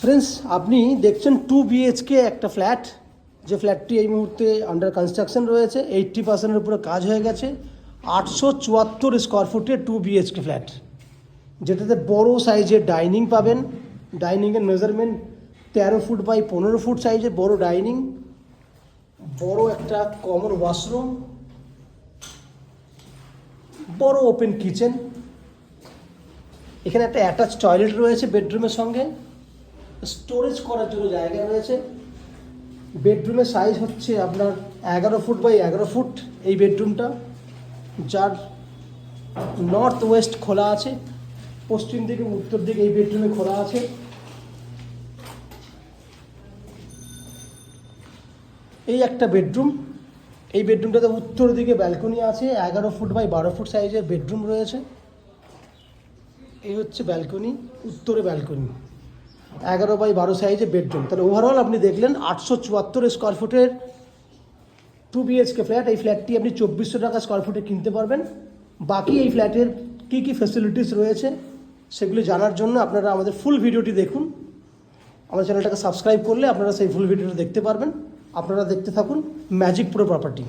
Friends, আপনি দেখছেন 2 BHK একটা ফ্ল্যাট, যে ফ্ল্যাটটি এই মুহূর্তে আন্ডার কনস্ট্রাকশন রয়েছে। 80%-এর উপরে কাজ হয়ে গেছে। 874 স্কোয়ার ফুটের 2 BHK ফ্ল্যাট, যেটাতে বড় সাইজের ডাইনিং পাবেন। ডাইনিংয়ের মেজারমেন্ট 13 ফুট বাই 15 ফুট সাইজের বড় ডাইনিং, বড় একটা কমন ওয়াশরুম, বড় ওপেন কিচেন। এখানে একটা অ্যাটাচ টয়লেট রয়েছে বেডরুমের সঙ্গে। স্টোরেজ করার জন্য জায়গা রয়েছে। বেডরুমের সাইজ হচ্ছে আপনার 11 ফুট বাই 11 ফুট এই বেডরুমটা, যার নর্থ ওয়েস্ট খোলা আছে, পশ্চিম দিকে উত্তর দিকে এই বেডরুমে খোলা আছে। এই একটা বেডরুম, এই বেডরুমটাতে উত্তর দিকে ব্যালকনি আছে। 11 ফুট বাই 12 ফুট সাইজের বেডরুম রয়েছে। এই হচ্ছে ব্যালকনি, উত্তরে ব্যালকনি, 11 বাই 12 সাইজের বেডরুম। তাহলে ওভারঅল আপনি দেখলেন 874 স্কোয়ার ফুটের 2 BHK ফ্ল্যাট। এই ফ্ল্যাটটি আপনি 2400 টাকা স্কোয়ার ফুটে কিনতে পারবেন। বাকি এই ফ্ল্যাটের কী কী ফ্যাসিলিটিস রয়েছে সেগুলি জানার জন্য আপনারা আমাদের ফুল ভিডিওটি দেখুন। আমাদের চ্যানেলটাকে সাবস্ক্রাইব করলে আপনারা সেই ফুল ভিডিওটা দেখতে পারবেন। আপনারা দেখতে থাকুন ম্যাজিক প্রো প্রপার্টি।